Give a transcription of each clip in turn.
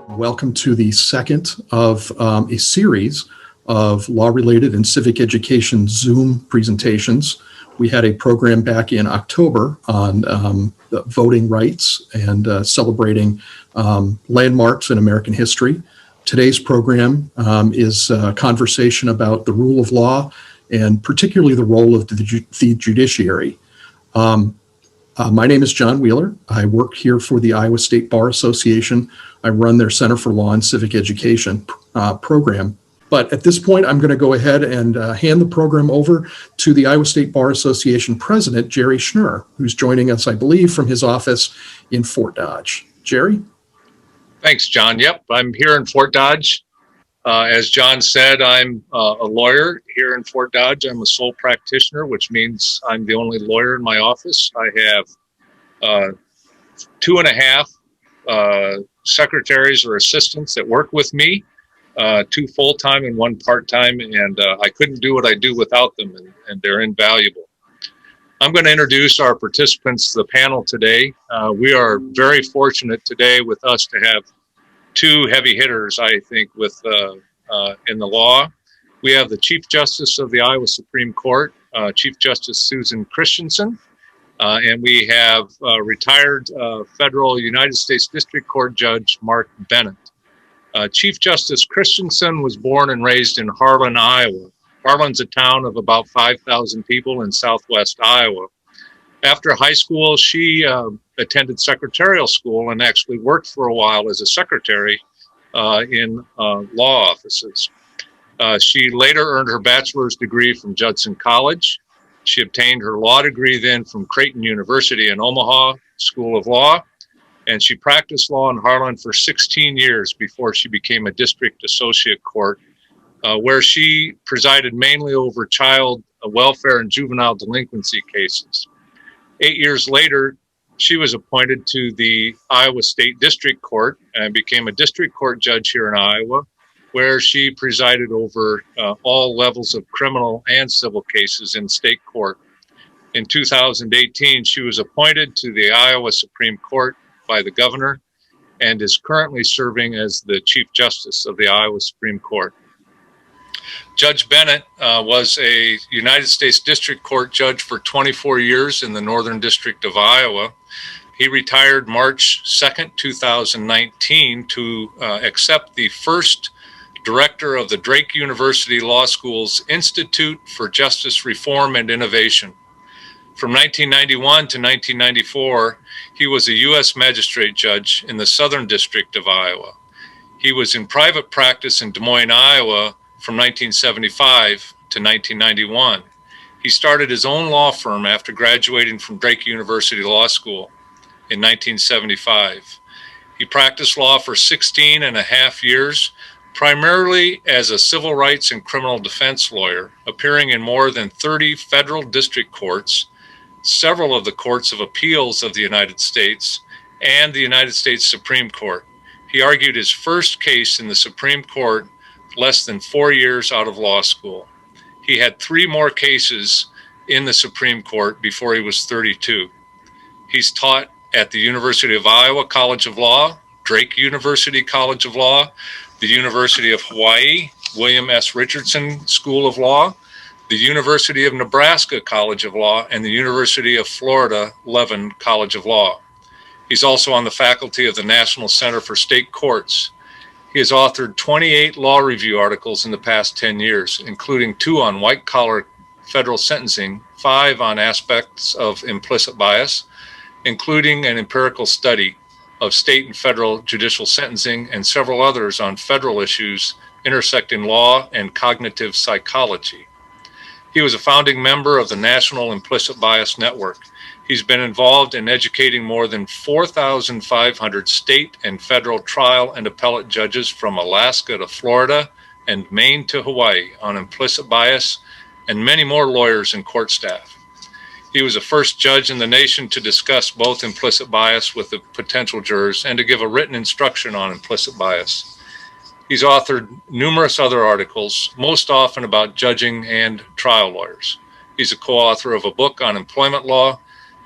Welcome to the second of a series of law-related and civic education Zoom presentations. We had a program back in October on the voting rights and celebrating landmarks in American history. Today's program is a conversation about the rule of law and particularly the role of the judiciary. My name is John Wheeler. I work here for the Iowa State Bar Association. I run their Center for Law and Civic Education program. But at this point, I'm going to go ahead and hand the program over to the Iowa State Bar Association President, Jerry Schnurr, who's joining us, I believe, from his office in Fort Dodge. Jerry? Thanks, John. Yep, I'm here in Fort Dodge. As John said, I'm a lawyer here in Fort Dodge. I'm a sole practitioner, which means I'm the only lawyer in my office. I have 2.5 secretaries or assistants that work with me, 2 full-time and 1 part-time, and I couldn't do what I do without them, and they're invaluable. I'm going to introduce our participants to the panel today. We are very fortunate today with us to have 2 heavy hitters, I think, with in the law. We have the Chief Justice of the Iowa Supreme Court, Chief Justice Susan Christensen, and we have retired federal United States District Court Judge Mark Bennett. Chief Justice Christensen was born and raised in Harlan, Iowa. Harlan's a town of about 5,000 people in southwest Iowa. After high school, she attended secretarial school and actually worked for a while as a secretary in law offices. She later earned her bachelor's degree from Judson College. She obtained her law degree then from Creighton University in Omaha School of Law, and she practiced law in Harlan for 16 years before she became a district associate court, where she presided mainly over child welfare and juvenile delinquency cases. 8 years later, she was appointed to the Iowa State District Court and became a district court judge here in Iowa, where she presided over all levels of criminal and civil cases in state court. In 2018, she was appointed to the Iowa Supreme Court by the governor and is currently serving as the Chief Justice of the Iowa Supreme Court. Judge Bennett was a United States District Court judge for 24 years in the Northern District of Iowa. He retired March 2nd, 2019 to accept the first director of the Drake University Law School's Institute for Justice Reform and Innovation. From 1991 to 1994, he was a U.S. magistrate judge in the Southern District of Iowa. He was in private practice in Des Moines, Iowa, from 1975 to 1991. He started his own law firm after graduating from Drake University Law School in 1975. He practiced law for 16 and a half years, primarily as a civil rights and criminal defense lawyer, appearing in more than 30 federal district courts, several of the courts of appeals of the United States, and the United States Supreme Court. He argued his first case in the Supreme Court less than 4 years out of law school. He had 3 more cases in the Supreme Court before he was 32. He's taught at the University of Iowa College of Law, Drake University College of Law, the University of Hawaii, William S. Richardson School of Law, the University of Nebraska College of Law, and the University of Florida Levin College of Law. He's also on the faculty of the National Center for State Courts. He has authored 28 law review articles in the past 10 years, including 2 on white-collar federal sentencing, 5 on aspects of implicit bias, including an empirical study of state and federal judicial sentencing, and several others on federal issues intersecting law and cognitive psychology. He was a founding member of the National Implicit Bias Network. He's been involved in educating more than 4,500 state and federal trial and appellate judges from Alaska to Florida and Maine to Hawaii on implicit bias, and many more lawyers and court staff. He was the first judge in the nation to discuss both implicit bias with the potential jurors and to give a written instruction on implicit bias. He's authored numerous other articles, most often about judging and trial lawyers. He's a co-author of a book on employment law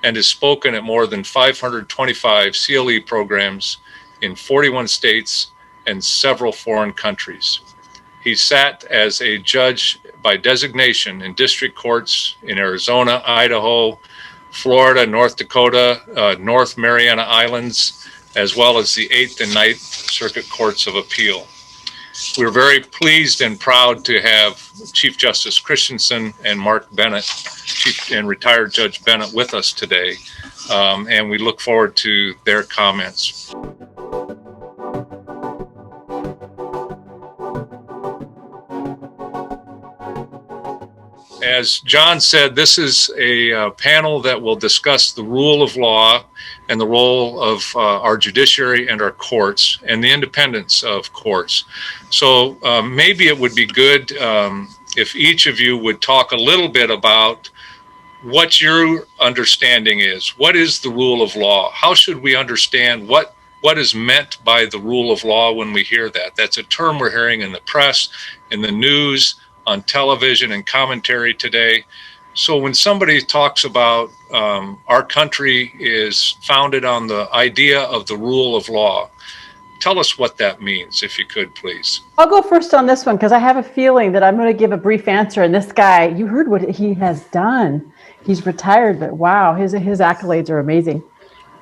and has spoken at more than 525 CLE programs in 41 states and several foreign countries. He sat as a judge by designation in district courts in Arizona, Idaho, Florida, North Dakota, North Mariana Islands, as well as the 8th and 9th Circuit Courts of Appeal. We're very pleased and proud to have Chief Justice Christensen and Mark Bennett, Chief and retired Judge Bennett, with us today, and we look forward to their comments. As John said, this is a panel that will discuss the rule of law and the role of our judiciary and our courts and the independence of courts. So maybe it would be good if each of you would talk a little bit about what your understanding is. What is the rule of law? How should we understand what is meant by the rule of law when we hear that? That's a term we're hearing in the press, in the news, on television and commentary today. So when somebody talks about our country is founded on the idea of the rule of law, tell us what that means, if you could, please. I'll go first on this one because I have a feeling that I'm going to give a brief answer. And this guy, you heard what he has done. He's retired, but wow, his accolades are amazing.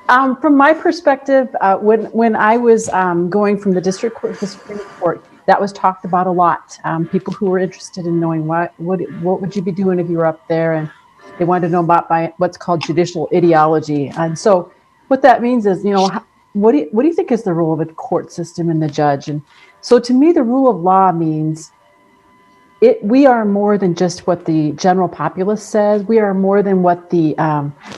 From my perspective, when I was going from the district court to the Supreme Court, that was talked about a lot. People who were interested in knowing what would you be doing if you were up there, and they wanted to know about what's called judicial ideology. And so, what that means is, what do you think is the role of the court system and the judge? And so, to me, the rule of law means we are more than just what the general populace says. We are more than what the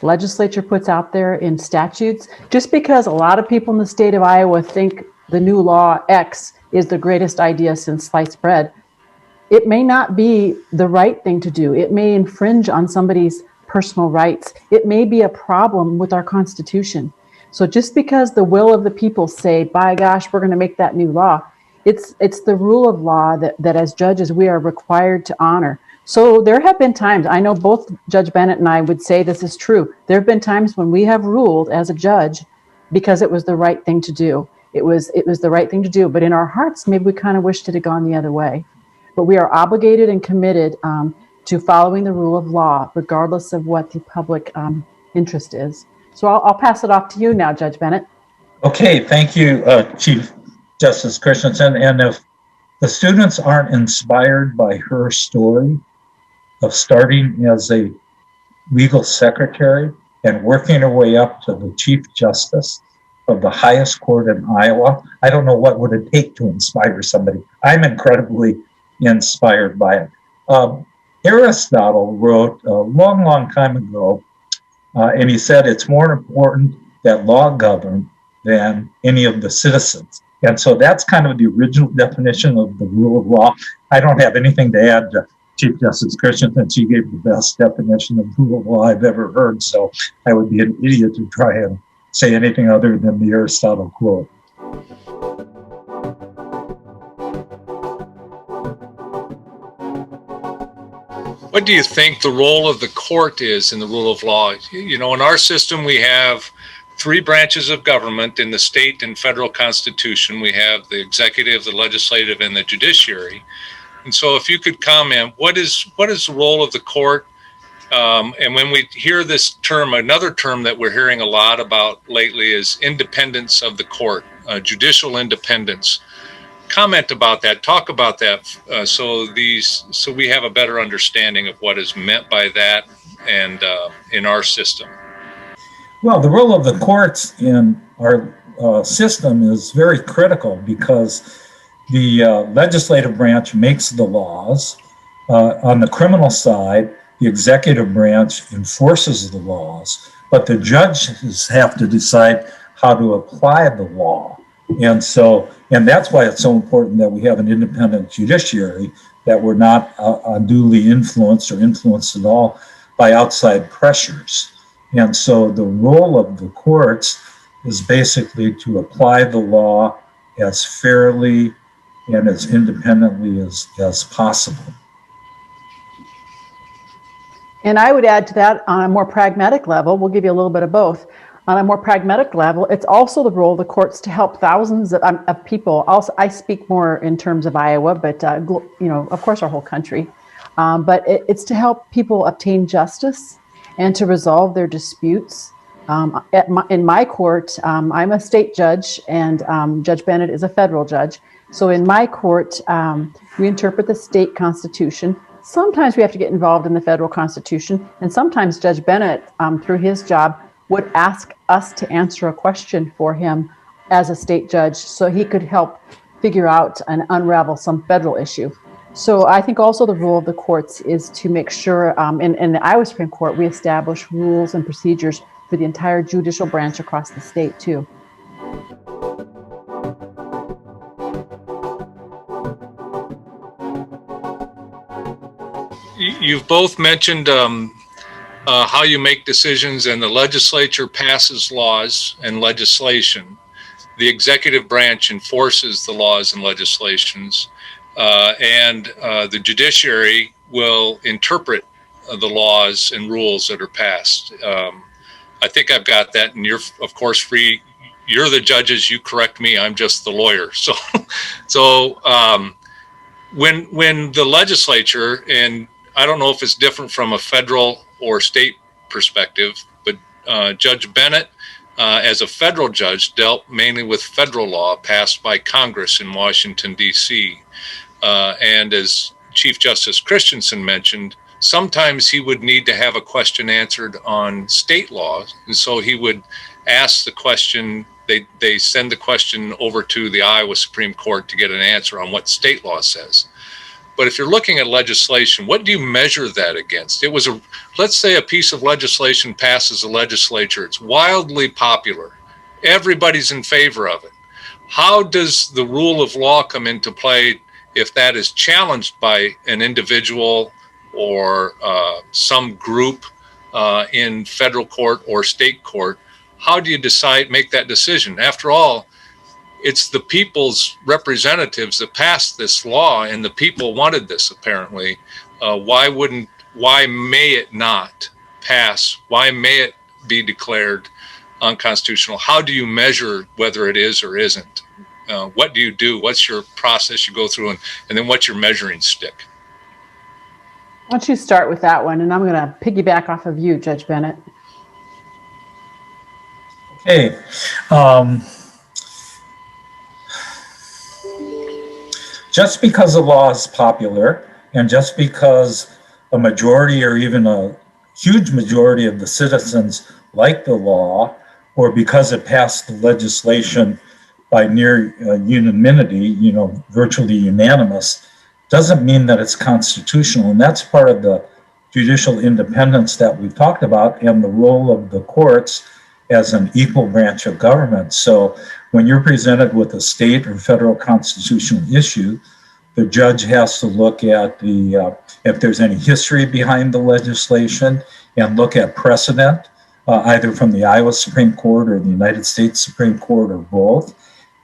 legislature puts out there in statutes. Just because a lot of people in the state of Iowa think the new law X is the greatest idea since sliced bread, it may not be the right thing to do. It may infringe on somebody's personal rights. It may be a problem with our Constitution. So just because the will of the people say, by gosh, we're going to make that new law, it's the rule of law that as judges we are required to honor. So there have been times, I know both Judge Bennett and I would say this is true. There have been times when we have ruled as a judge because it was the right thing to do. It was the right thing to do, but in our hearts, maybe we kind of wished it had gone the other way. But we are obligated and committed to following the rule of law, regardless of what the public interest is. So I'll pass it off to you now, Judge Bennett. Okay, thank you, Chief Justice Christensen. And if the students aren't inspired by her story of starting as a legal secretary and working her way up to the Chief Justice of the highest court in Iowa, I don't know what would it take to inspire somebody. I'm incredibly inspired by it. Aristotle wrote a long, long time ago, and he said it's more important that law govern than any of the citizens. And so that's kind of the original definition of the rule of law. I don't have anything to add to Chief Justice Christensen. She gave the best definition of rule of law I've ever heard, so I would be an idiot to try and say anything other than the Aristotle quote. What do you think the role of the court is in the rule of law? In our system, we have three branches of government in the state and federal constitution. We have the executive, the legislative, and the judiciary. And so if you could comment, what is the role of the court? And when we hear this term, another term that we're hearing a lot about lately is independence of the court, judicial independence. Comment about that, talk about that, so we have a better understanding of what is meant by that and in our system. Well, the role of the courts in our system is very critical because the legislative branch makes the laws. On the criminal side, the executive branch enforces the laws, but the judges have to decide how to apply the law. And that's why it's so important that we have an independent judiciary, that we're not unduly influenced or influenced at all by outside pressures. And so the role of the courts is basically to apply the law as fairly and as independently as possible. And I would add to that, on a more pragmatic level, we'll give you a little bit of both. On a more pragmatic level, it's also the role of the courts to help thousands of people. Also, I speak more in terms of Iowa, but of course, our whole country. But it's to help people obtain justice and to resolve their disputes. In my court, I'm a state judge, and Judge Bennett is a federal judge. So in my court, we interpret the state constitution. Sometimes we have to get involved in the federal constitution, and sometimes Judge Bennett, through his job, would ask us to answer a question for him as a state judge so he could help figure out and unravel some federal issue. So I think also the role of the courts is to make sure, in the Iowa Supreme Court, we establish rules and procedures for the entire judicial branch across the state too. You've both mentioned how you make decisions, and the legislature passes laws and legislation. The executive branch enforces the laws and legislations, and the judiciary will interpret the laws and rules that are passed. I think I've got that, and you're, of course, free. You're the judges. You correct me. I'm just the lawyer. So when the legislature, and I don't know if it's different from a federal or state perspective, but Judge Bennett, as a federal judge, dealt mainly with federal law passed by Congress in Washington, D.C. And as Chief Justice Christensen mentioned, sometimes he would need to have a question answered on state law. And so he would ask the question, they send the question over to the Iowa Supreme Court to get an answer on what state law says. But if you're looking at legislation, what do you measure that against? Let's say a piece of legislation passes the legislature. It's wildly popular. Everybody's in favor of it. How does the rule of law come into play if that is challenged by an individual or some group in federal court or state court? How do you make that decision? After all, it's the people's representatives that passed this law, and the people wanted this, apparently. Why may it not pass? Why may it be declared unconstitutional? How do you measure whether it is or isn't? What do you do? What's your process you go through, and then what's your measuring stick? Why don't you start with that one, and I'm going to piggyback off of you, Judge Bennett. Okay. Just because a law is popular, and just because a majority or even a huge majority of the citizens like the law, or because it passed the legislation by near unanimity, virtually unanimous, doesn't mean that it's constitutional. And that's part of the judicial independence that we've talked about, and the role of the courts as an equal branch of government. So when you're presented with a state or federal constitutional issue, the judge has to look at if there's any history behind the legislation, and look at precedent, either from the Iowa Supreme Court or the United States Supreme Court, or both,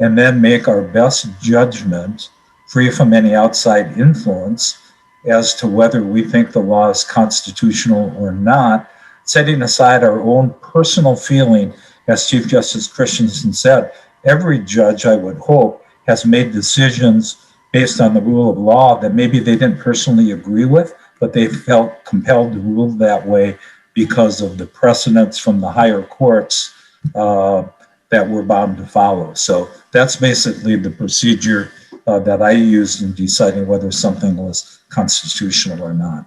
and then make our best judgment, free from any outside influence, as to whether we think the law is constitutional or not, setting aside our own personal feeling. As Chief Justice Christensen said, every judge, I would hope, has made decisions based on the rule of law that maybe they didn't personally agree with, but they felt compelled to rule that way because of the precedents from the higher courts that we're bound to follow. So that's basically the procedure that I used in deciding whether something was constitutional or not.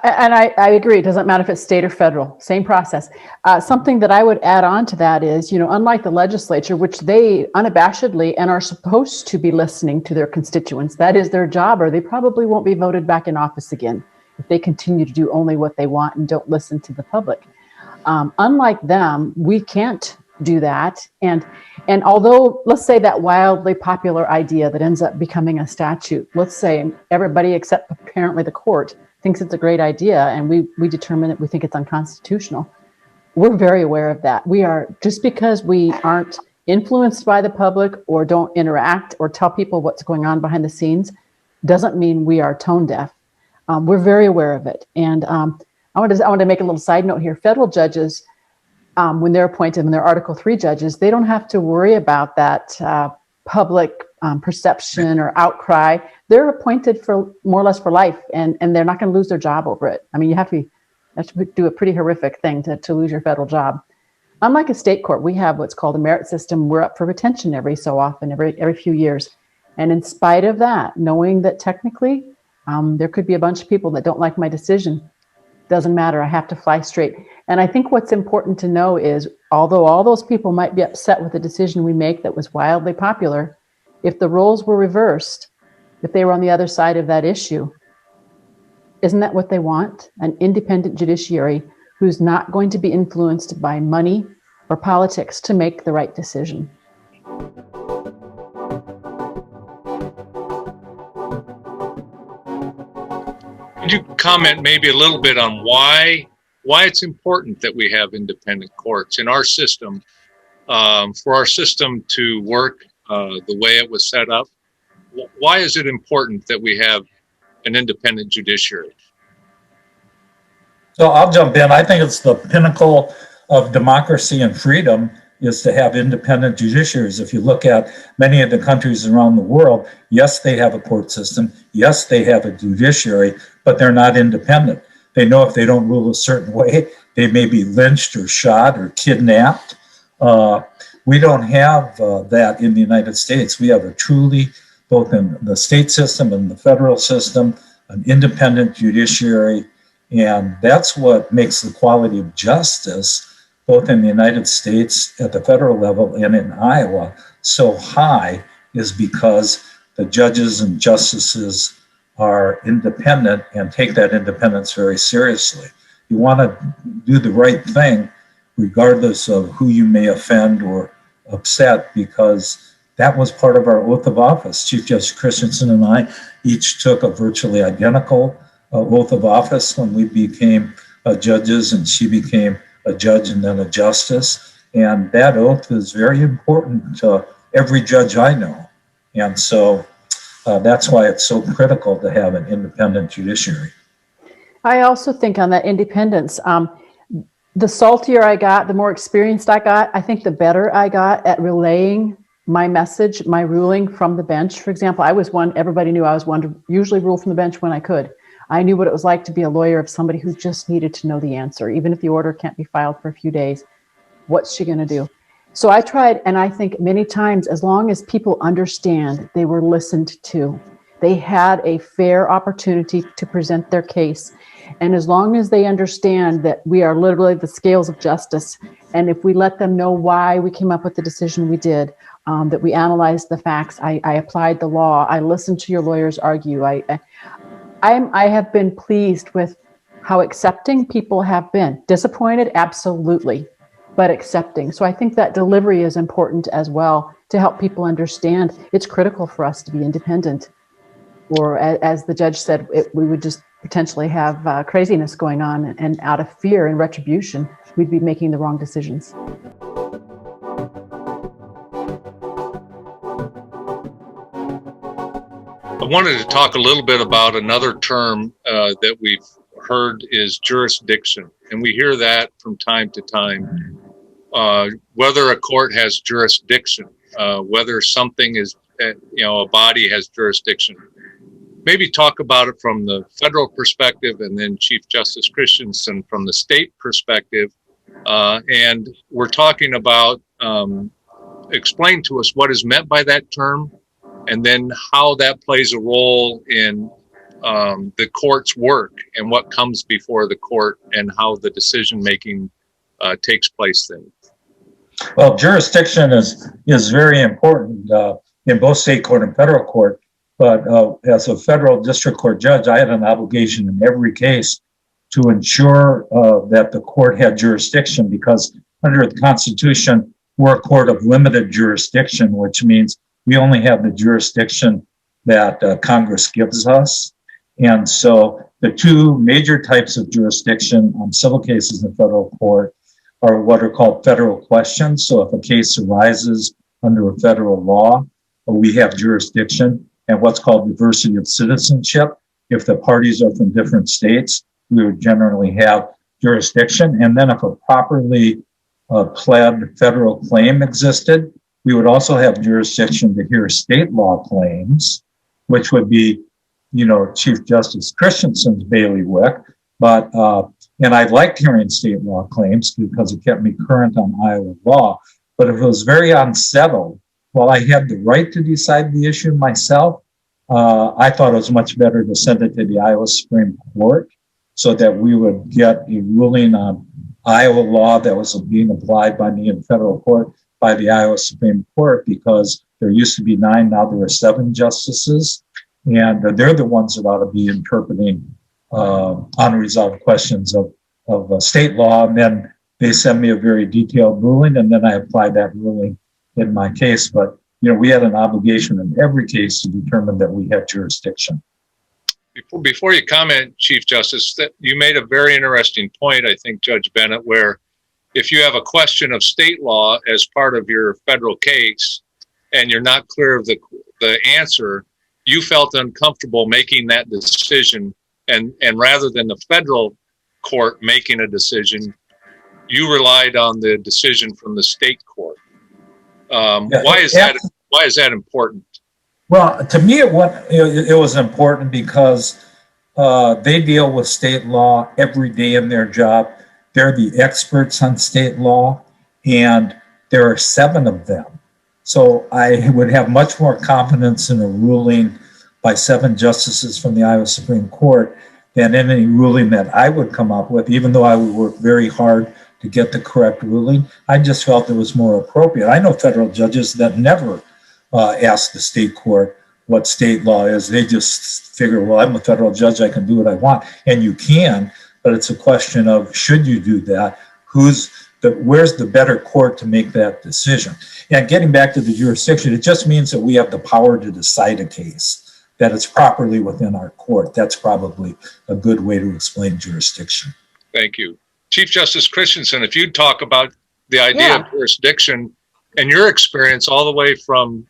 And I agree. It doesn't matter if it's state or federal, same process. Something that I would add on to that is, unlike the legislature, which they unabashedly and are supposed to be listening to their constituents, that is their job, or they probably won't be voted back in office again if they continue to do only what they want and don't listen to the public. Unlike them, we can't do that. And although, let's say that wildly popular idea that ends up becoming a statute, let's say everybody except apparently the court thinks it's a great idea, and we determine that we think it's unconstitutional. We're very aware of that. We are, just because we aren't influenced by the public or don't interact or tell people what's going on behind the scenes, doesn't mean we are tone deaf. We're very aware of it. And I want to make a little side note here. Federal judges, when they're appointed, when they're Article 3 judges, they don't have to worry about that public perception or outcry. They're appointed for more or less for life, and they're not going to lose their job over it. I mean, you have to do a pretty horrific thing to lose your federal job. Unlike a state court, we have what's called a merit system. We're up for retention every so often, every few years. And in spite of that, knowing that technically there could be a bunch of people that don't like my decision, doesn't matter. I have to fly straight. And I think what's important to know is, although all those people might be upset with the decision we make that was wildly popular, if the roles were reversed, if they were on the other side of that issue, isn't that what they want? An independent judiciary who's not going to be influenced by money or politics to make the right decision. Could you comment maybe a little bit on why it's important that we have independent courts in our system, for our system to work the way it was set up? Why is it important that we have an independent judiciary? So I'll jump in. I think it's the pinnacle of democracy and freedom is to have independent judiciaries. If you look at many of the countries around the world, yes, they have a court system. Yes, they have a judiciary, but they're not independent. They know if they don't rule a certain way, they may be lynched or shot or kidnapped. We don't have that in the United States. We have a truly, both in the state system and the federal system, an independent judiciary. And that's what makes the quality of justice, both in the United States at the federal level and in Iowa, so high, is because the judges and justices are independent and take that independence very seriously. You want to do the right thing, regardless of who you may offend or upset, because that was part of our oath of office. Chief Justice Christensen and I each took a virtually identical oath of office when we became judges, and she became a judge and then a justice. And that oath is very important to every judge I know. And so that's why it's so critical to have an independent judiciary. I also think on that independence, the saltier I got, the more experienced I got, I think the better I got at relaying my message, my ruling from the bench. For example, I was one, everybody knew I was one to usually rule from the bench when I could. I knew what it was like to be a lawyer of somebody who just needed to know the answer. Even if the order can't be filed for a few days, what's she going to do? So I tried, and I think many times, as long as people understand they were listened to, they had a fair opportunity to present their case. And as long as they understand that we are literally the scales of justice, and if we let them know why we came up with the decision we did, that we analyzed the facts, I applied the law, I listened to your lawyers argue, I have been pleased with how accepting people have been. Disappointed, absolutely, but accepting. So I think that delivery is important as well to help people understand it's critical for us to be independent. Or as the judge said, we would just potentially have craziness going on, and out of fear and retribution, we'd be making the wrong decisions. I wanted to talk a little bit about another term that we've heard is jurisdiction. And we hear that from time to time. Whether a court has jurisdiction, whether something is, a body has jurisdiction. Maybe talk about it from the federal perspective, and then Chief Justice Christensen from the state perspective. And we're talking about, explain to us what is meant by that term, and then how that plays a role in the court's work and what comes before the court and how the decision-making takes place then. Well, jurisdiction is very important in both state court and federal court. But as a federal district court judge, I had an obligation in every case to ensure that the court had jurisdiction, because under the Constitution, we're a court of limited jurisdiction, which means we only have the jurisdiction that Congress gives us. And so the two major types of jurisdiction on civil cases in federal court are what are called federal questions. So if a case arises under a federal law, we have jurisdiction. And what's called diversity of citizenship. If the parties are from different states, we would generally have jurisdiction. And then if a properly pled federal claim existed, we would also have jurisdiction to hear state law claims, which would be, Chief Justice Christensen's bailiwick. But, and I liked hearing state law claims because it kept me current on Iowa law. But if it was very unsettled, while I had the right to decide the issue myself, I thought it was much better to send it to the Iowa Supreme Court so that we would get a ruling on Iowa law that was being applied by me in federal court by the Iowa Supreme Court, because there used to be 9, now there are 7 justices, and they're the ones that ought to be interpreting unresolved questions of state law. And then they send me a very detailed ruling, and then I apply that ruling in my case. But we had an obligation in every case to determine that we had jurisdiction. Before you comment, Chief Justice, that you made a very interesting point, I think, Judge Bennett, where if you have a question of state law as part of your federal case and you're not clear of the answer, you felt uncomfortable making that decision, and rather than the federal court making a decision, you relied on the decision from the state court. Why is that important? Well, to me, it was important because they deal with state law every day in their job. They're the experts on state law, and there are 7 of them. So I would have much more confidence in a ruling by 7 justices from the Iowa Supreme Court than in any ruling that I would come up with, even though I would work very hard to get the correct ruling. I just felt it was more appropriate. I know federal judges that never ask the state court what state law is. They just figure, well, I'm a federal judge, I can do what I want. And you can, but it's a question of, should you do that? Where's the better court to make that decision? And getting back to the jurisdiction, it just means that we have the power to decide a case, that it's properly within our court. That's probably a good way to explain jurisdiction. Thank you. Chief Justice Christensen, if you'd talk about the idea of jurisdiction and your experience all the way from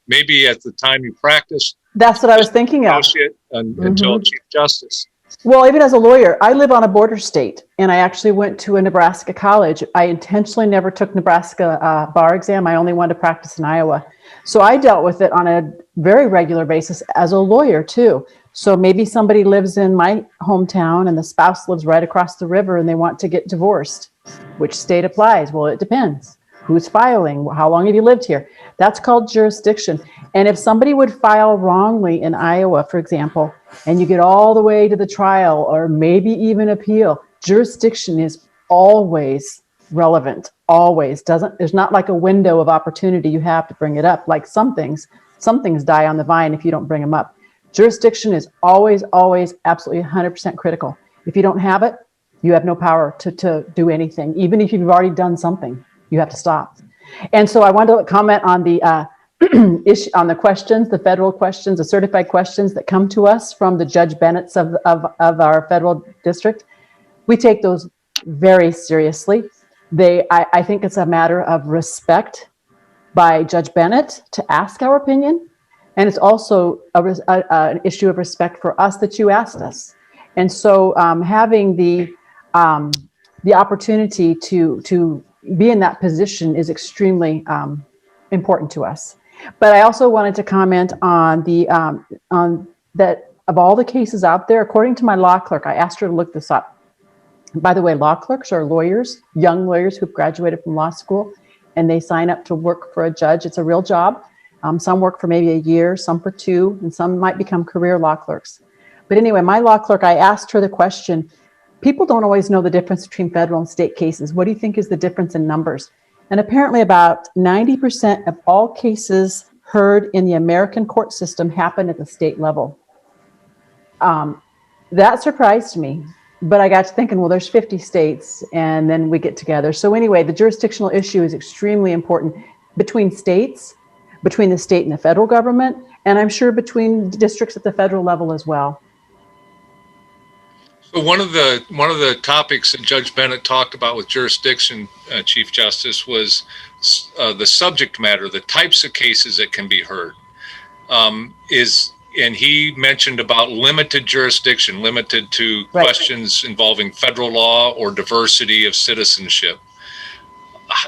maybe at the time you practiced. That's what I was thinking of. Until Chief Justice. Well, even as a lawyer, I live on a border state, and I actually went to a Nebraska college. I intentionally never took Nebraska bar exam. I only wanted to practice in Iowa. So I dealt with it on a very regular basis as a lawyer too. So maybe somebody lives in my hometown and the spouse lives right across the river and they want to get divorced. Which state applies? Well, it depends. Who's filing? How long have you lived here? That's called jurisdiction. And if somebody would file wrongly in Iowa, for example, and you get all the way to the trial or maybe even appeal, jurisdiction is always relevant, always. There's not like a window of opportunity you have to bring it up. Like some things die on the vine if you don't bring them up. Jurisdiction is always, always absolutely 100% critical. If you don't have it, you have no power to do anything. Even if you've already done something, you have to stop. And so I wanted to comment on the on the questions, the federal questions, the certified questions that come to us from the Judge Bennett's of our federal district. We take those very seriously. I think it's a matter of respect by Judge Bennett to ask our opinion. And it's also an issue of respect for us that you asked us. And so having the opportunity to be in that position is extremely important to us. But I also wanted to comment on on that of all the cases out there, according to my law clerk, I asked her to look this up. By the way, law clerks are lawyers, young lawyers who've graduated from law school, and they sign up to work for a judge. It's a real job. Some work for maybe a year, some for 2, and some might become career law clerks. But anyway, my law clerk, I asked her the question, people don't always know the difference between federal and state cases. What do you think is the difference in numbers? And apparently about 90% of all cases heard in the American court system happen at the state level. That surprised me, but I got to thinking, well, there's 50 states, and then we get together. So anyway, the jurisdictional issue is extremely important between states, between the state and the federal government, and I'm sure between districts at the federal level as well. So one of the topics that Judge Bennett talked about with jurisdiction, Chief Justice, was the subject matter, the types of cases that can be heard. and he mentioned about limited jurisdiction, limited to Right. questions involving federal law or diversity of citizenship.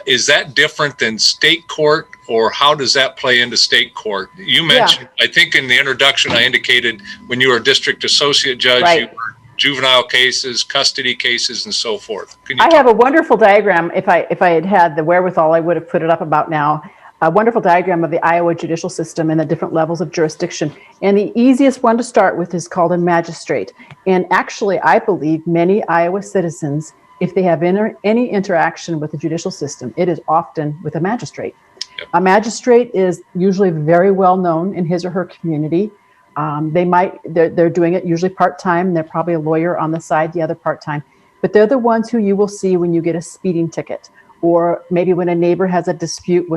Is that different than state court, or how does that play into state court? You mentioned, I think in the introduction, I indicated when you were a district associate judge, Right. you were juvenile cases, custody cases, and so forth. Can you I have a wonderful diagram. If I had had the wherewithal, I would have put it up about now. A wonderful diagram of the Iowa judicial system and the different levels of jurisdiction. And the easiest one to start with is called a magistrate. And actually, I believe many Iowa citizens, if they have any interaction with the judicial system, it is often with a magistrate. Yep. A magistrate is usually very well known in his or her community. They're doing it usually part-time. They're probably a lawyer on the side, the other part-time. But they're the ones who you will see when you get a speeding ticket, or maybe when a neighbor has a dispute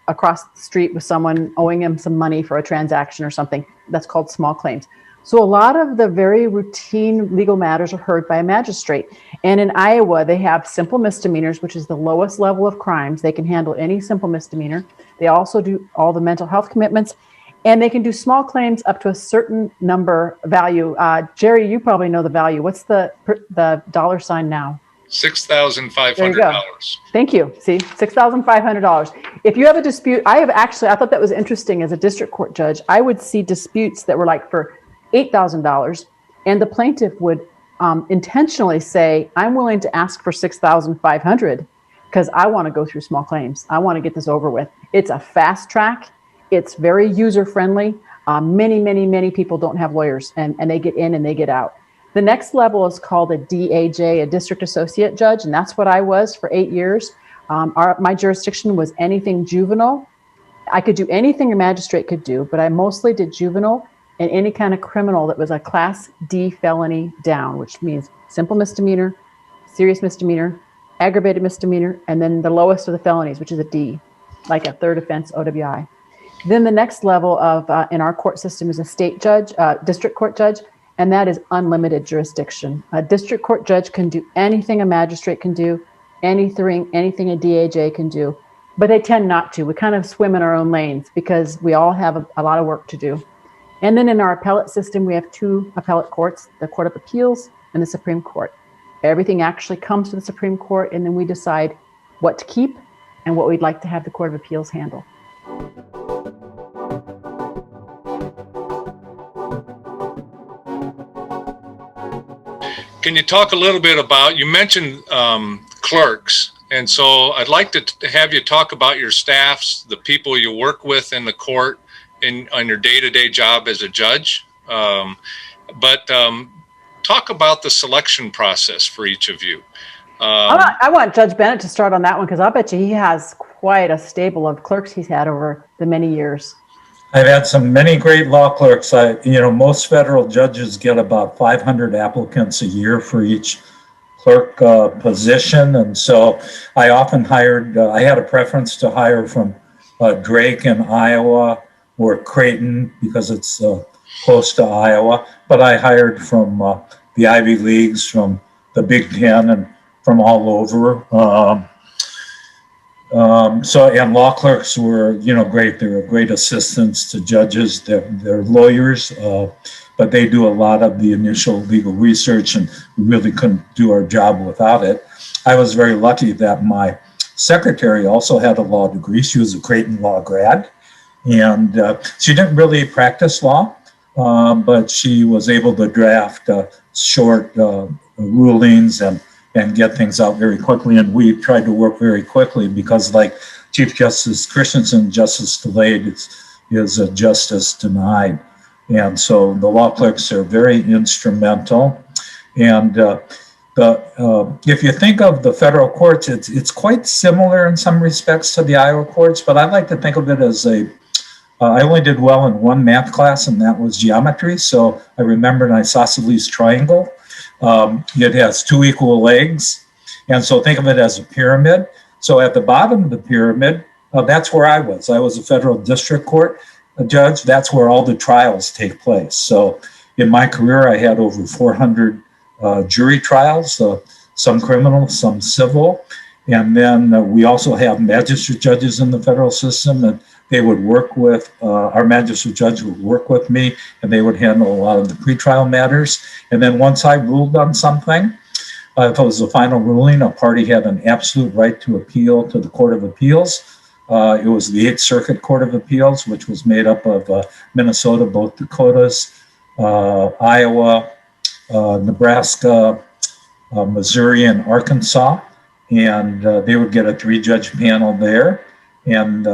across the street with someone owing him some money for a transaction or something. That's called small claims. So a lot of the very routine legal matters are heard by a magistrate. And in Iowa, they have simple misdemeanors, which is the lowest level of crimes. They can handle any simple misdemeanor. They also do all the mental health commitments, and they can do small claims up to a certain number value. Jerry, you probably know the value. What's the dollar sign now? $6,500. Thank you. See, $6,500. If you have a dispute, I thought that was interesting as a district court judge. I would see disputes that were like for $8,000, and the plaintiff would intentionally say, I'm willing to ask for $6,500 because I want to go through small claims. I want to get this over with. It's a fast track. It's very user friendly. Many people don't have lawyers, and they get in and they get out. The next level is called a DAJ, a district associate judge, and that's what I was for 8 years. My jurisdiction was anything juvenile. I could do anything a magistrate could do, but I mostly did juvenile and any kind of criminal that was a class D felony down, which means simple misdemeanor, serious misdemeanor, aggravated misdemeanor, and then the lowest of the felonies, which is a D, like a third offense OWI. Then the next level of in our court system is a state judge, district court judge, and that is unlimited jurisdiction. A district court judge can do anything a magistrate can do, anything a DAJ can do, but they tend not to. We kind of swim in our own lanes because we all have a lot of work to do. And then in our appellate system, we have 2 appellate courts, the Court of Appeals and the Supreme Court. Everything actually comes to the Supreme Court, and then we decide what to keep and what we'd like to have the Court of Appeals handle. Can you talk a little bit about, you mentioned clerks, and so I'd like to have you talk about your staffs, the people you work with in the court on your day-to-day job as a judge. But talk about the selection process for each of you. I want Judge Bennett to start on that one, because I'll bet you he has quite a stable of clerks he's had over the many years. I've had many great law clerks. Most federal judges get about 500 applicants a year for each clerk position. And so I often I had a preference to hire from Drake in Iowa or Creighton because it's close to Iowa. But I hired from the Ivy Leagues, from the Big Ten, and from all over. And law clerks were, great. They were great assistants to judges. They're lawyers, but they do a lot of the initial legal research, and we really couldn't do our job without it. I was very lucky that my secretary also had a law degree. She was a Creighton law grad, and she didn't really practice law, but she was able to draft short rulings and get things out very quickly. And we tried to work very quickly because, like Chief Justice Christensen, justice delayed is a justice denied. And so the law clerks are very instrumental. And if you think of the federal courts, it's quite similar in some respects to the Iowa courts, but I like to think of it as I only did well in one math class, and that was geometry. So I remember an isosceles triangle. It has 2 equal legs. And so think of it as a pyramid. So at the bottom of the pyramid, that's where I was. I was a federal district court judge. That's where all the trials take place. So in my career, I had over 400 jury trials, some criminal, some civil. And then we also have magistrate judges in the federal system, and they would work with, our magistrate judge would work with me, and they would handle a lot of the pretrial matters. And then once I ruled on something, if it was the final ruling, a party had an absolute right to appeal to the Court of Appeals. It was the Eighth Circuit Court of Appeals, which was made up of Minnesota, both Dakotas, Iowa, Nebraska, Missouri, and Arkansas. And they would get a 3-judge panel there. And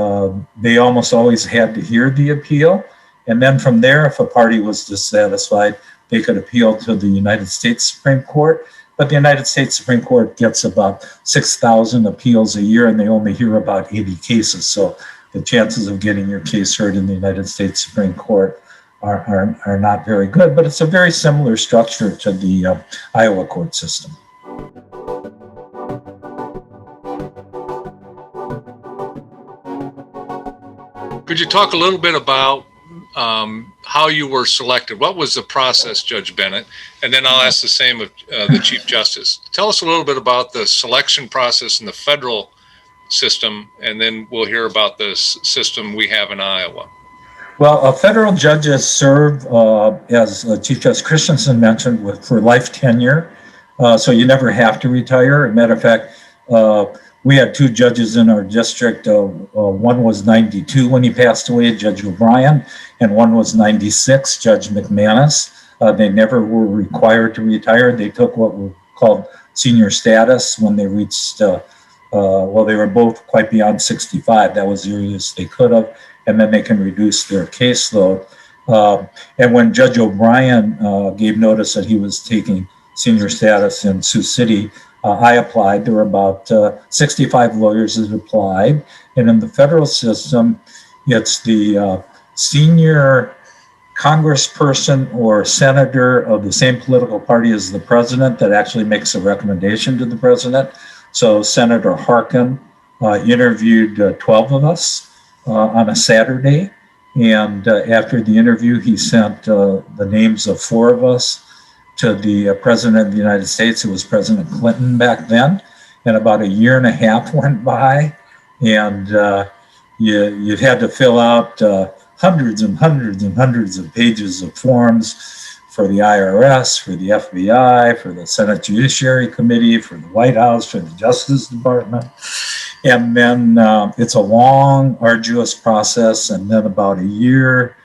they almost always had to hear the appeal. And then from there, if a party was dissatisfied, they could appeal to the United States Supreme Court. But the United States Supreme Court gets about 6,000 appeals a year, and they only hear about 80 cases. So the chances of getting your case heard in the United States Supreme Court are not very good. But it's a very similar structure to the Iowa court system. Could you talk a little bit about how you were selected? What was the process, Judge Bennett? And then I'll ask the same of the Chief Justice. Tell us a little bit about the selection process in the federal system, and then we'll hear about the system we have in Iowa. Well, federal judges serve, as Chief Justice Christensen mentioned, for life tenure. So you never have to retire. As a matter of fact, we had 2 judges in our district. One was 92 when he passed away, Judge O'Brien, and one was 96, Judge McManus. They never were required to retire. They took what were called senior status when they reached, well, they were both quite beyond 65. That was the earliest they could have, and then they can reduce their caseload. And when Judge O'Brien gave notice that he was taking senior status in Sioux City, I applied. There were about 65 lawyers that applied. And in the federal system, it's the senior congressperson or senator of the same political party as the president that actually makes a recommendation to the president. So Senator Harkin interviewed 12 of us on a Saturday. And after the interview, he sent the names of 4 of us to the President of the United States. It was President Clinton back then. And about a year and a half went by, and you had to fill out hundreds and hundreds and hundreds of pages of forms for the IRS, for the FBI, for the Senate Judiciary Committee, for the White House, for the Justice Department. And then it's a long, arduous process. And then about a year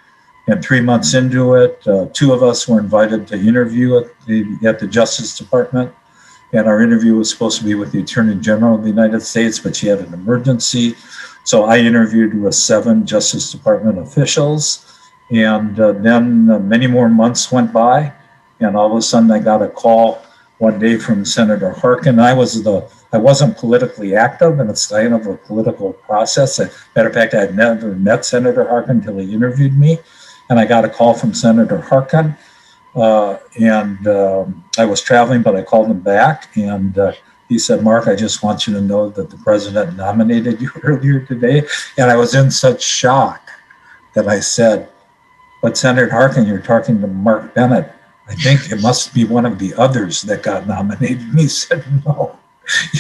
and 3 months into it, 2 of us were invited to interview at the Justice Department. And our interview was supposed to be with the Attorney General of the United States, but she had an emergency. So I interviewed with 7 Justice Department officials. And then many more months went by. And all of a sudden I got a call one day from Senator Harkin. I wasn't politically active, and it's kind of a political process. As a matter of fact, I had never met Senator Harkin until he interviewed me. And I got a call from Senator Harkin, and I was traveling, but I called him back, and he said, "Mark, I just want you to know that the president nominated you earlier today." And I was in such shock that I said, "But Senator Harkin, you're talking to Mark Bennett. I think it must be one of the others that got nominated." And he said, "No,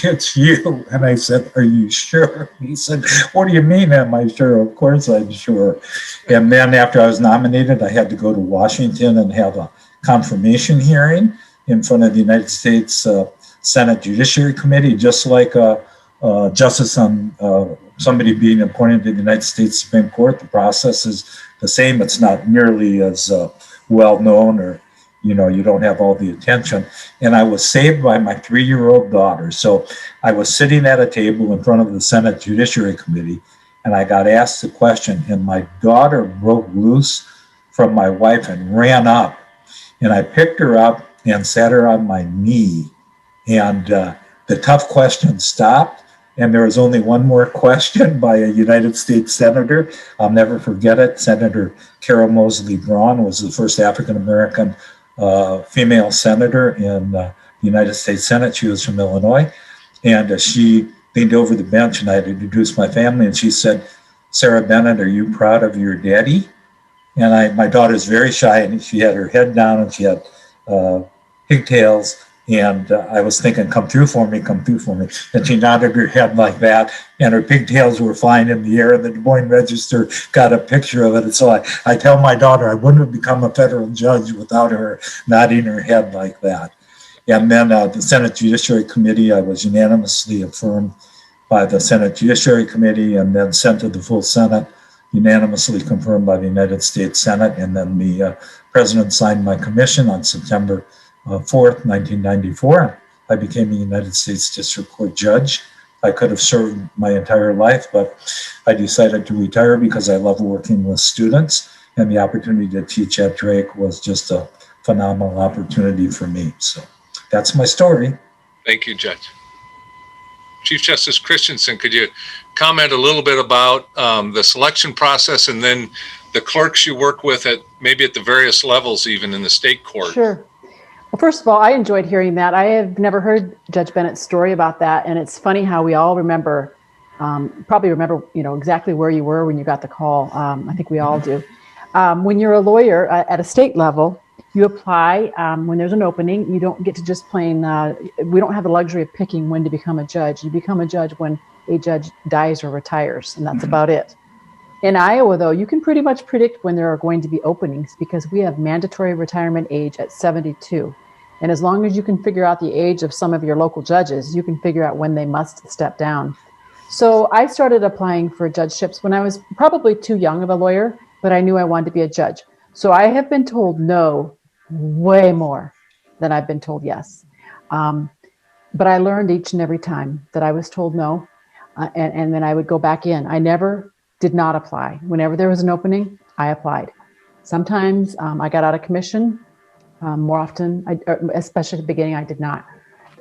it's you." And I said, "Are you sure?" He said, "What do you mean, am I sure?" "Of course I'm sure." And then after I was nominated, I had to go to Washington and have a confirmation hearing in front of the United States Senate Judiciary Committee, just like a justice on somebody being appointed to the United States Supreme Court. The process is the same. It's not nearly as well known, or you don't have all the attention. And I was saved by my 3-year-old daughter. So I was sitting at a table in front of the Senate Judiciary Committee, and I got asked a question, and my daughter broke loose from my wife and ran up. And I picked her up and sat her on my knee. And the tough question stopped. And there was only one more question by a United States Senator. I'll never forget it. Senator Carol Moseley Braun was the first African-American female senator in the United States Senate. She was from Illinois. And she leaned over the bench, and I had introduced my family. And she said, "Sarah Bennett, are you proud of your daddy?" And my daughter's very shy, and she had her head down, and she had pigtails. And I was thinking, come through for me, come through for me. And she nodded her head like that, and her pigtails were flying in the air. The Des Moines Register got a picture of it. And so I tell my daughter, I wouldn't have become a federal judge without her nodding her head like that. And then the Senate Judiciary Committee, I was unanimously affirmed by the Senate Judiciary Committee, and then sent to the full Senate, unanimously confirmed by the United States Senate. And then the president signed my commission on September 4th, 1994. I became a United States District Court judge. I could have served my entire life, but I decided to retire because I love working with students, and the opportunity to teach at Drake was just a phenomenal opportunity for me. So that's my story. Thank you, Judge. Chief Justice Christensen, could you comment a little bit about the selection process and then the clerks you work with at maybe at the various levels, even in the state court? Sure. Well, first of all, I enjoyed hearing that. I have never heard Judge Bennett's story about that. And it's funny how we all remember, probably remember, exactly where you were when you got the call. I think we all do. When you're a lawyer at a state level, you apply when there's an opening. You don't get to just plain, we don't have the luxury of picking when to become a judge. You become a judge when a judge dies or retires, and that's about it. In Iowa, though, you can pretty much predict when there are going to be openings because we have mandatory retirement age at 72. And as long as you can figure out the age of some of your local judges, you can figure out when they must step down. So I started applying for judgeships when I was probably too young of a lawyer, but I knew I wanted to be a judge. So I have been told no way more than I've been told yes. But I learned each and every time that I was told no, and then I would go back in. I never did not apply. Whenever there was an opening, I applied. Sometimes I got out of commission. More often, especially at the beginning, I did not.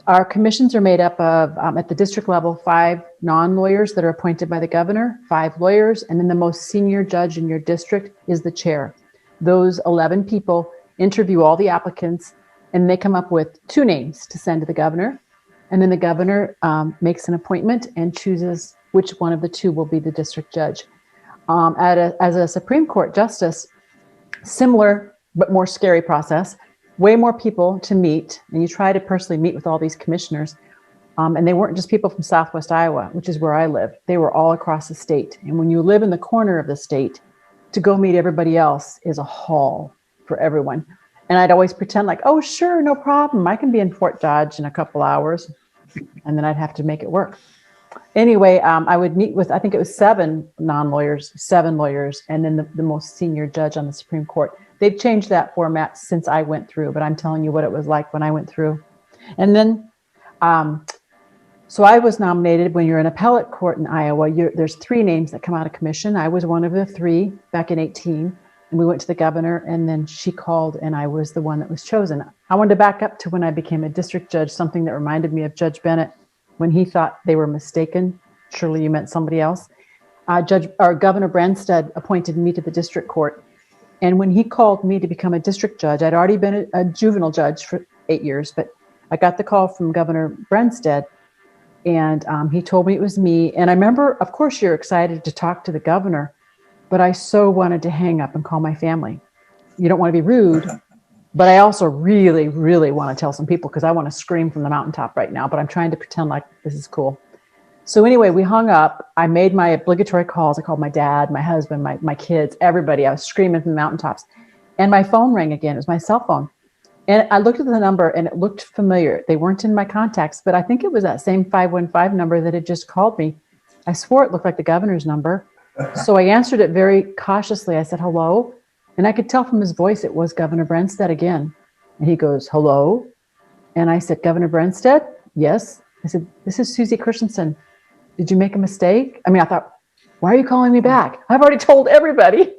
Our commissions are made up of, at the district level, 5 non-lawyers that are appointed by the governor, 5 lawyers, and then the most senior judge in your district is the chair. Those 11 people interview all the applicants, and they come up with 2 names to send to the governor. And then the governor makes an appointment and chooses which one of the 2 will be the district judge. As a Supreme Court justice, similar but more scary process, way more people to meet, and you try to personally meet with all these commissioners. And they weren't just people from Southwest Iowa, which is where I live. They were all across the state. And when you live in the corner of the state, to go meet everybody else is a haul for everyone. And I'd always pretend like, oh, sure, no problem. I can be in Fort Dodge in a couple hours. And then I'd have to make it work. Anyway, I would meet with, I think it was 7 non-lawyers, 7 lawyers, and then the most senior judge on the Supreme Court. They've changed that format since I went through, but I'm telling you what it was like when I went through. And then, so I was nominated. When you're in appellate court in Iowa, there's 3 names that come out of commission. I was one of the 3 back in 2018, and we went to the governor, and then she called, and I was the one that was chosen. I wanted to back up to when I became a district judge, something that reminded me of Judge Bennett when he thought they were mistaken. Surely you meant somebody else. Governor Branstad appointed me to the district court. And when he called me to become a district judge, I'd already been a juvenile judge for 8 years, but I got the call from Governor Branstad, and he told me it was me. And I remember, of course, you're excited to talk to the governor, but I so wanted to hang up and call my family. You don't want to be rude, but I also really, really want to tell some people because I want to scream from the mountaintop right now, but I'm trying to pretend like this is cool. So anyway, we hung up. I made my obligatory calls. I called my dad, my husband, my kids, everybody. I was screaming from the mountaintops. And my phone rang again. It was my cell phone. And I looked at the number and it looked familiar. They weren't in my contacts, but I think it was that same 515 number that had just called me. I swore it looked like the governor's number. So I answered it very cautiously. I said, hello. And I could tell from his voice it was Governor Branstad again. And he goes, hello. And I said, Governor Branstad? Yes. I said, this is Susie Christensen. Did you make a mistake? I mean, I thought, why are you calling me back? I've already told everybody.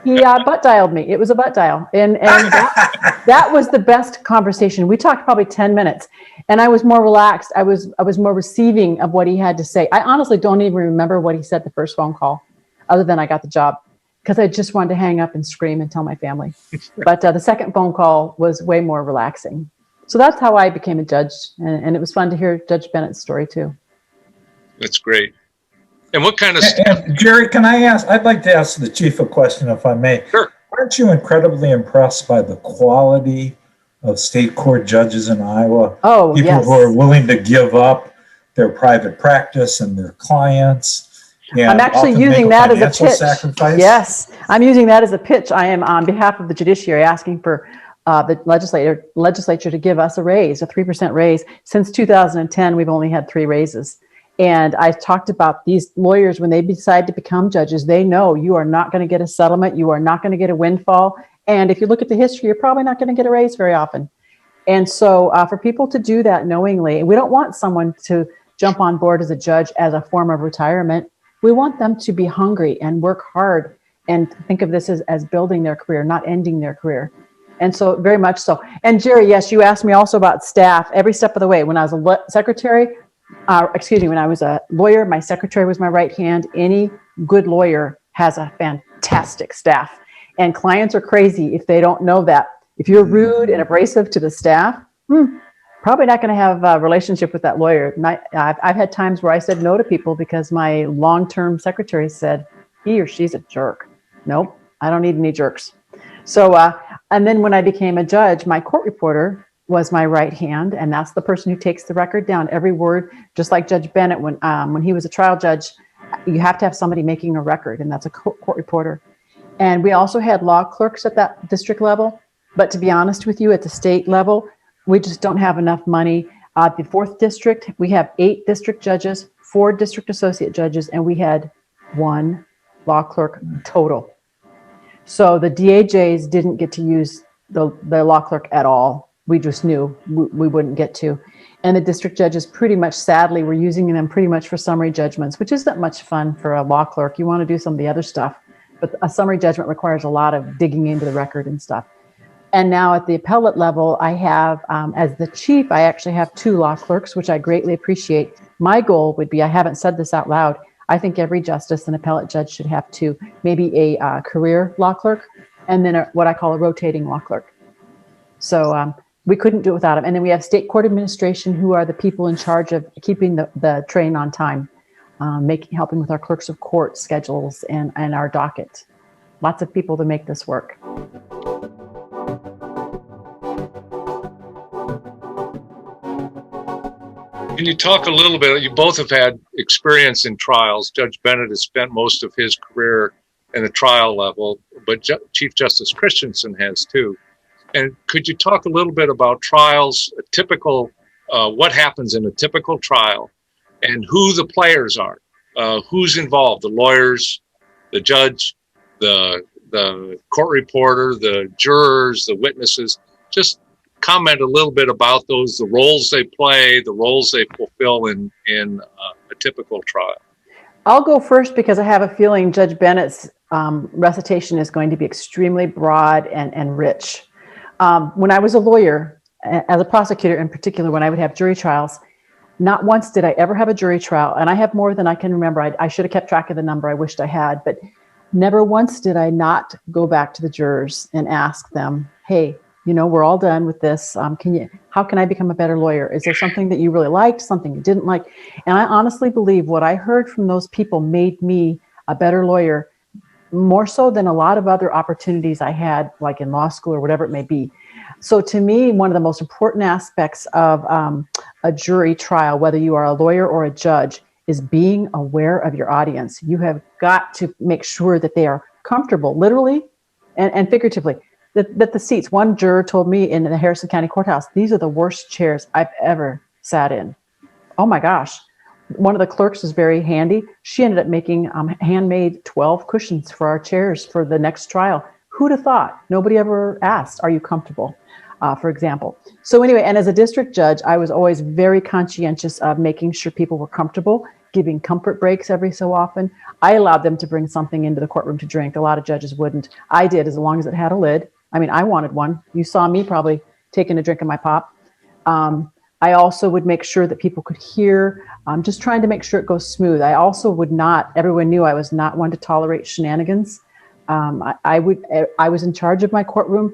He butt dialed me. It was a butt dial. And that was the best conversation. We talked probably 10 minutes and I was more relaxed. I was more receiving of what he had to say. I honestly don't even remember what he said the first phone call, other than I got the job, because I just wanted to hang up and scream and tell my family. But the second phone call was way more relaxing. So that's how I became a judge. And it was fun to hear Judge Bennett's story too. That's great. And what kind of and Jerry, can I ask? I'd like to ask the chief a question, if I may. Sure. Aren't you incredibly impressed by the quality of state court judges in Iowa. Oh, People yes. who are willing to give up their private practice and their clients. And I'm actually often using make that as a financial pitch. sacrifice. Yes, I'm using that as a pitch. I am on behalf of the judiciary asking for the legislature to give us a raise, a 3% raise. Since 2010, we've only had 3 raises. And I talked about these lawyers, when they decide to become judges, they know you are not going to get a settlement. You are not going to get a windfall. And if you look at the history, you're probably not going to get a raise very often. And so for people to do that knowingly, we don't want someone to jump on board as a judge as a form of retirement. We want them to be hungry and work hard and think of this as building their career, not ending their career. And so very much so. And Jerry, yes, you asked me also about staff every step of the way. When I was a secretary, when I was a lawyer, my secretary was my right hand. Any good lawyer has a fantastic staff. And clients are crazy if they don't know that. If you're rude and abrasive to the staff, probably not going to have a relationship with that lawyer. I've had times where I said no to people because my long-term secretary said he or she's a jerk. Nope, I don't need any jerks. So, and then when I became a judge, my court reporter was my right hand, and that's the person who takes the record down, every word, just like Judge Bennett. When he was a trial judge, you have to have somebody making a record, and that's a court reporter. And we also had law clerks at that district level. But to be honest with you, at the state level, we just don't have enough money. The 4th district, we have 8 district judges, 4 district associate judges, and we had 1 law clerk total. So the DAJs didn't get to use the law clerk at all. We just knew we wouldn't get to. And the district judges pretty much, sadly, were using them pretty much for summary judgments, which isn't much fun for a law clerk. You want to do some of the other stuff. But a summary judgment requires a lot of digging into the record and stuff. And now at the appellate level, I have, as the chief, I actually have 2 law clerks, which I greatly appreciate. My goal would be, I haven't said this out loud, I think every justice and appellate judge should have 2, maybe a career law clerk, and then what I call a rotating law clerk. So we couldn't do it without them. And then we have state court administration, who are the people in charge of keeping the train on time, helping with our clerks of court schedules and our docket. Lots of people to make this work. Can you talk a little bit? You both have had experience in trials. Judge Bennett has spent most of his career in the trial level, but Chief Justice Christensen has too. And could you talk a little bit about trials, a typical, what happens in a typical trial, and who the players are, who's involved, the lawyers, the judge, the court reporter, the jurors, the witnesses? Just comment a little bit about those, the roles they play, the roles they fulfill in a typical trial. I'll go first because I have a feeling Judge Bennett's recitation is going to be extremely broad and rich. When I was a lawyer, as a prosecutor in particular, when I would have jury trials, not once did I ever have a jury trial, and I have more than I can remember. I should have kept track of the number. I wished I had, but never once did I not go back to the jurors and ask them, hey, we're all done with this. How can I become a better lawyer? Is there something that you really liked, something you didn't like? And I honestly believe what I heard from those people made me a better lawyer, more so than a lot of other opportunities I had, like in law school or whatever it may be. So to me, one of the most important aspects of a jury trial, whether you are a lawyer or a judge, is being aware of your audience. You have got to make sure that they are comfortable, literally and figuratively. That the seats, one juror told me in the Harrison County Courthouse, these are the worst chairs I've ever sat in. Oh my gosh. One of the clerks was very handy. She ended up making handmade 12 cushions for our chairs for the next trial. Who'd have thought? Nobody ever asked, are you comfortable, for example. So anyway, and as a district judge, I was always very conscientious of making sure people were comfortable, giving comfort breaks every so often. I allowed them to bring something into the courtroom to drink. A lot of judges wouldn't. I did, as long as it had a lid. I mean, I wanted one. You saw me probably taking a drink of my pop. I also would make sure that people could hear, just trying to make sure it goes smooth. I also would not, everyone knew I was not one to tolerate shenanigans. I was in charge of my courtroom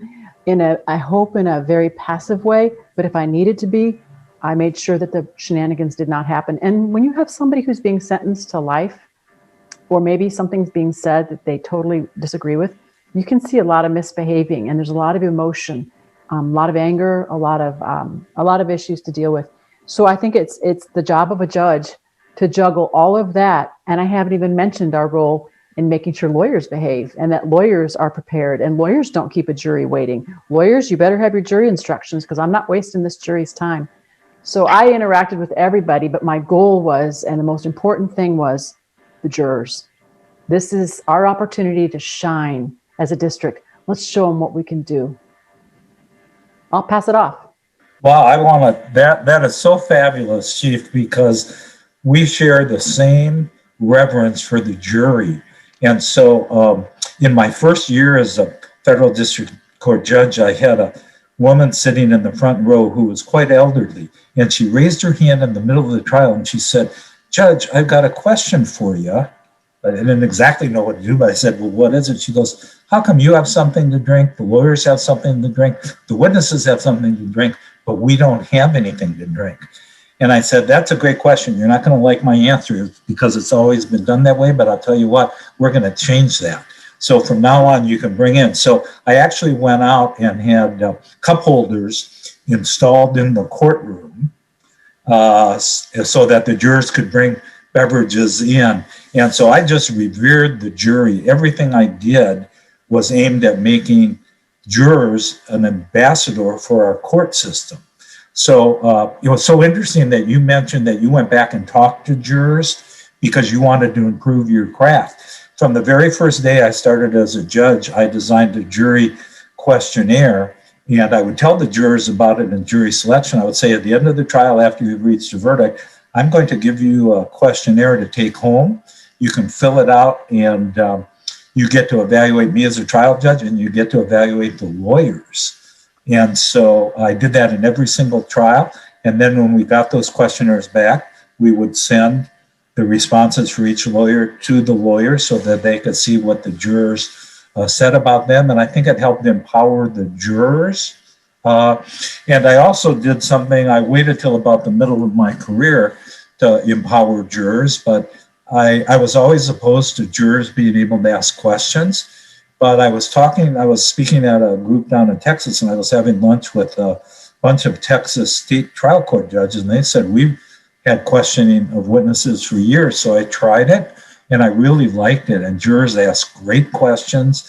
I hope in a very passive way, but if I needed to be, I made sure that the shenanigans did not happen. And when you have somebody who's being sentenced to life, or maybe something's being said that they totally disagree with, you can see a lot of misbehaving and there's a lot of emotion. a lot of anger, a lot of issues to deal with. So I think it's the job of a judge to juggle all of that. And I haven't even mentioned our role in making sure lawyers behave and that lawyers are prepared, and lawyers don't keep a jury waiting. Lawyers, you better have your jury instructions, because I'm not wasting this jury's time. So I interacted with everybody, but my goal was, and the most important thing was, the jurors. This is our opportunity to shine as a district. Let's show them what we can do. I'll pass it off. Wow, I want to, that is so fabulous, Chief, because we share the same reverence for the jury. And so in my first year as a federal district court judge, I had a woman sitting in the front row who was quite elderly. And she raised her hand in the middle of the trial and she said, "Judge, I've got a question for you." I didn't exactly know what to do, but I said, "Well, what is it?" She goes, "How come you have something to drink, the lawyers have something to drink, the witnesses have something to drink, but we don't have anything to drink?" And I said, "That's a great question. You're not going to like my answer because it's always been done that way, but I'll tell you what, we're going to change that. So from now on, you can bring in." So I actually went out and had cup holders installed in the courtroom so that the jurors could bring beverages in. And so I just revered the jury. Everything I did was aimed at making jurors an ambassador for our court system. So it was so interesting that you mentioned that you went back and talked to jurors because you wanted to improve your craft. From the very first day I started as a judge, I designed a jury questionnaire, and I would tell the jurors about it in jury selection. I would say, at the end of the trial, after you've reached a verdict, I'm going to give you a questionnaire to take home. You can fill it out, and you get to evaluate me as a trial judge, and you get to evaluate the lawyers. And so I did that in every single trial. And then when we got those questionnaires back, we would send the responses for each lawyer to the lawyer so that they could see what the jurors said about them. And I think it helped empower the jurors. And I also did something, I waited till about the middle of my career to empower jurors, but I was always opposed to jurors being able to ask questions. But I was speaking at a group down in Texas, and I was having lunch with a bunch of Texas state trial court judges, and they said, "We've had questioning of witnesses for years." So I tried it, and I really liked it. And jurors asked great questions.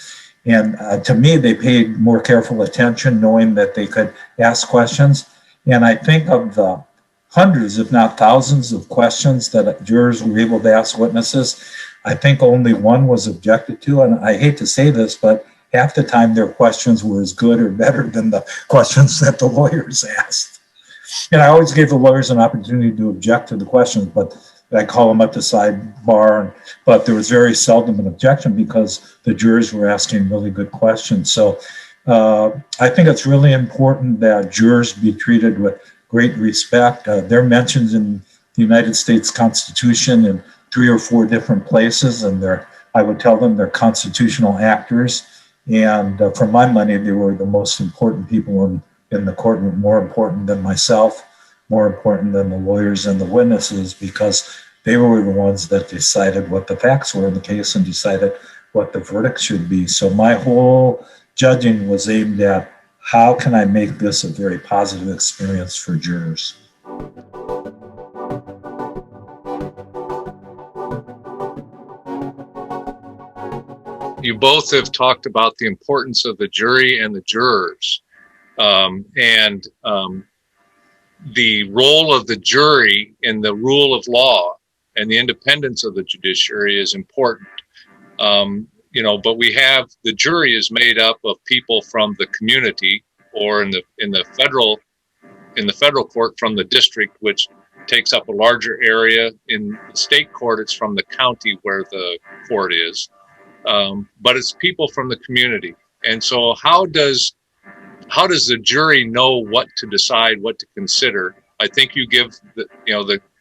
And to me, they paid more careful attention, knowing that they could ask questions. And I think of the hundreds, if not thousands, of questions that jurors were able to ask witnesses, I think only one was objected to. And I hate to say this, but half the time their questions were as good or better than the questions that the lawyers asked. And I always gave the lawyers an opportunity to object to the questions, but I call them up the sidebar. But there was very seldom an objection because the jurors were asking really good questions. So I think it's really important that jurors be treated with great respect. They're mentioned in the United States Constitution in 3 or 4 different places, and I would tell them they're constitutional actors. And for my money, they were the most important people in the courtroom, more important than myself, more important than the lawyers and the witnesses, because they were the ones that decided what the facts were in the case and decided what the verdict should be. So my whole judging was aimed at how can I make this a very positive experience for jurors. You both have talked about the importance of the jury and the jurors, and the role of the jury in the rule of law and the independence of the judiciary is important. But we have, the jury is made up of people from the community, or in the federal court from the district, which takes up a larger area. In the state court, it's from the county where the court is. But it's people from the community. And so how does the jury know what to decide, what to consider? I think you give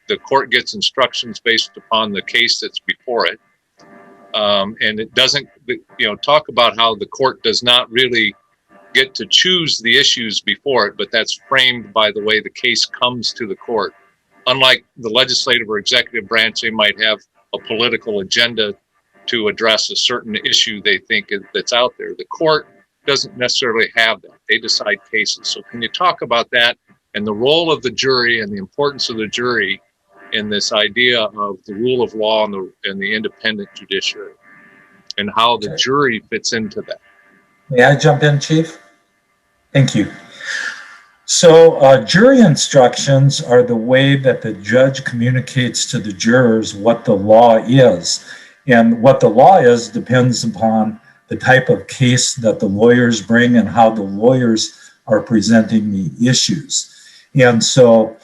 the court gets instructions based upon the case that's before it. And it doesn't, talk about how the court does not really get to choose the issues before it, but that's framed by the way the case comes to the court. Unlike the legislative or executive branch, they might have a political agenda to address a certain issue they think that's out there. The court doesn't necessarily have that. They decide cases. So can you talk about that and the role of the jury and the importance of the jury in this idea of the rule of law and the independent judiciary, and how the jury fits into that? May I jump in, Chief? Thank you. So jury instructions are the way that the judge communicates to the jurors what the law is. And what the law is depends upon the type of case that the lawyers bring and how the lawyers are presenting the issues. And so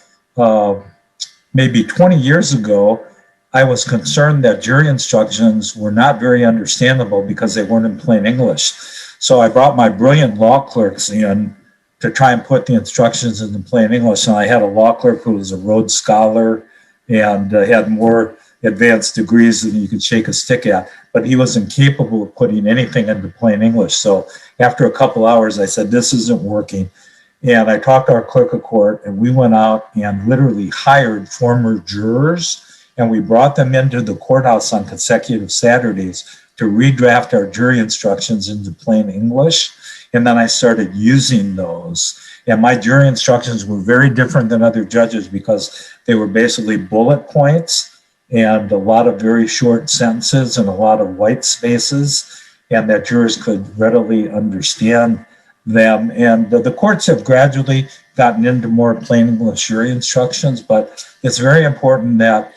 maybe 20 years ago, I was concerned that jury instructions were not very understandable because they weren't in plain English. So I brought my brilliant law clerks in to try and put the instructions in plain English. And I had a law clerk who was a Rhodes Scholar and had more advanced degrees than you could shake a stick at, but he was incapable of putting anything into plain English. So after a couple hours, I said, this isn't working. And I talked to our clerk of court, and we went out and literally hired former jurors, and we brought them into the courthouse on consecutive Saturdays to redraft our jury instructions into plain English. And then I started using those. And my jury instructions were very different than other judges because they were basically bullet points and a lot of very short sentences and a lot of white spaces, and that jurors could readily understand them. And the courts have gradually gotten into more plain English jury instructions, but it's very important that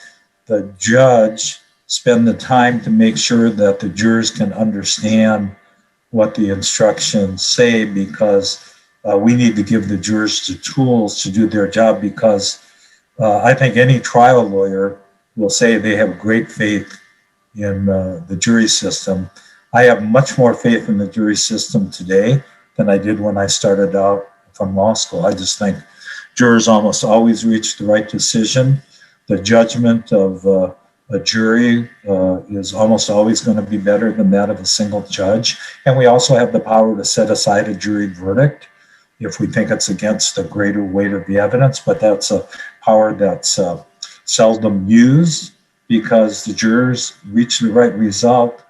the judge spend the time to make sure that the jurors can understand what the instructions say, because we need to give the jurors the tools to do their job, because I think any trial lawyer will say they have great faith in the jury system. I have much more faith in the jury system today than I did when I started out from law school. I just think jurors almost always reach the right decision. The judgment of a jury is almost always going to be better than that of a single judge. And we also have the power to set aside a jury verdict if we think it's against the greater weight of the evidence, but that's a power that's seldom used because the jurors reach the right result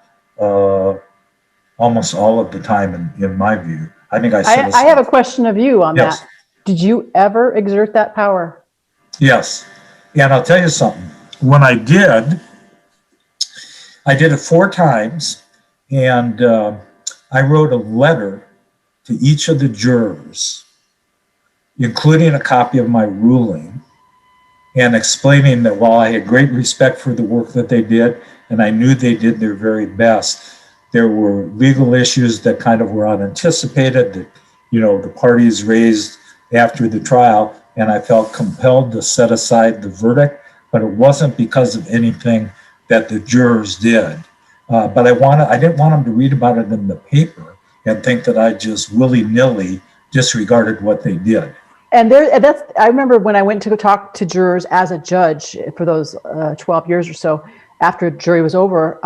almost all of the time, in my view. I think I have a question of you on Yes. that. Did you ever exert that power? Yes. And I'll tell you something. When I did it 4 times, and I wrote a letter to each of the jurors, including a copy of my ruling, and explaining that while I had great respect for the work that they did, and I knew they did their very best, there were legal issues that kind of were unanticipated that, the parties raised after the trial, and I felt compelled to set aside the verdict, but it wasn't because of anything that the jurors did. But I didn't want them to read about it in the paper and think that I just willy-nilly disregarded what they did. And I remember when I went to go talk to jurors as a judge for those 12 years or so, after jury was over,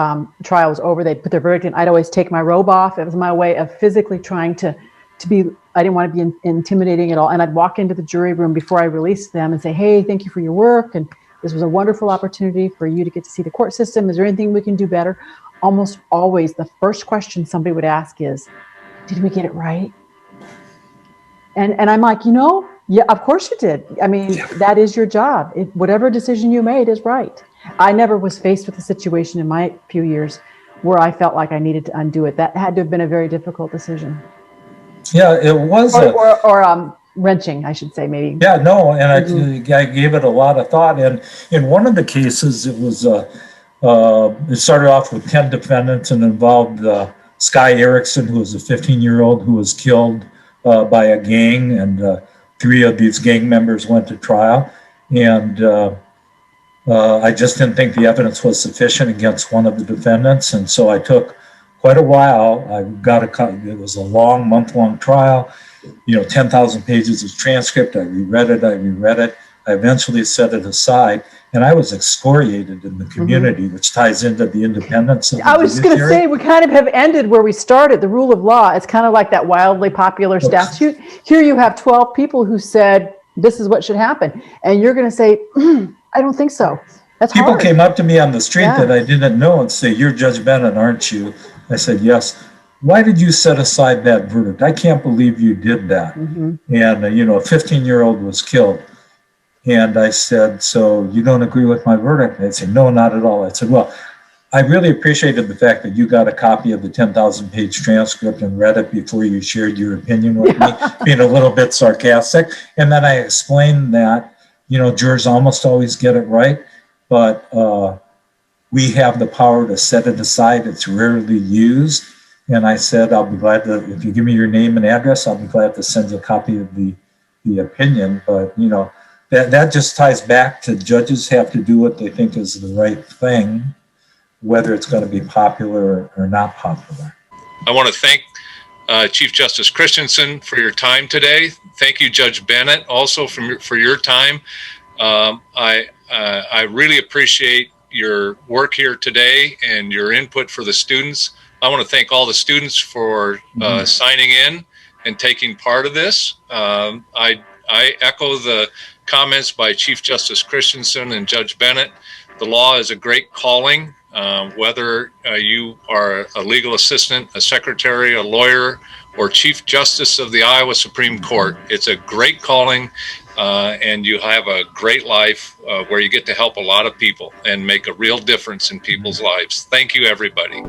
trial was over, they'd put their verdict in. I'd always take my robe off. It was my way of physically trying to be, I didn't want to be intimidating at all. And I'd walk into the jury room before I released them and say, hey, thank you for your work. And this was a wonderful opportunity for you to get to see the court system. Is there anything we can do better? Almost always the first question somebody would ask is, did we get it right? And I'm like, yeah, of course you did. I mean, that is your job. Whatever decision you made is right. I never was faced with a situation in my few years where I felt like I needed to undo it. That had to have been a very difficult decision. Yeah, it was. Or wrenching, I should say, maybe. Yeah, no, and I gave it a lot of thought. And in one of the cases, it was it started off with 10 defendants and involved Sky Erickson, who was a 15-year-old who was killed by a gang, and 3 of these gang members went to trial. And I just didn't think the evidence was sufficient against one of the defendants. And so I took quite a while. It was a month-long trial, 10,000 pages of transcript. I reread it. I eventually set it aside, and I was excoriated in the community, which ties into the independence of the I was just going to say, we kind of have ended where we started. The rule of law, it's kind of like that wildly popular statute. Here you have 12 people who said, this is what should happen. And you're going to say, I don't think so. That's People hard. came up to me on the street that I didn't know and say, you're Judge Bennett, aren't you? I said, yes. why did you set aside that verdict? I can't believe you did that. And, you know, a 15-year-old was killed. And I said, so you don't agree with my verdict? And they'd say, no, not at all. I said, well, I really appreciated the fact that you got a copy of the 10,000-page transcript and read it before you shared your opinion with me, being a little bit sarcastic. And then I explained that, you know, jurors almost always get it right, but we have the power to set it aside. It's rarely used. And I said, I'll be glad to, if you give me your name and address, I'll be glad to send you a copy of the opinion. But, you know, that just ties back to judges have to do what they think is the right thing, whether it's going to be popular or not popular. I want to thank Chief Justice Christensen for your time today. Thank you, Judge Bennett, also for your time. I really appreciate your work here today and your input for the students. I want to thank all the students for signing in and taking part of this. I echo the comments by Chief Justice Christensen and Judge Bennett. The law is a great calling. Whether you are a legal assistant, a secretary, a lawyer, or Chief Justice of the Iowa Supreme Court, it's a great calling, and you have a great life where you get to help a lot of people and make a real difference in people's lives. Thank you, everybody.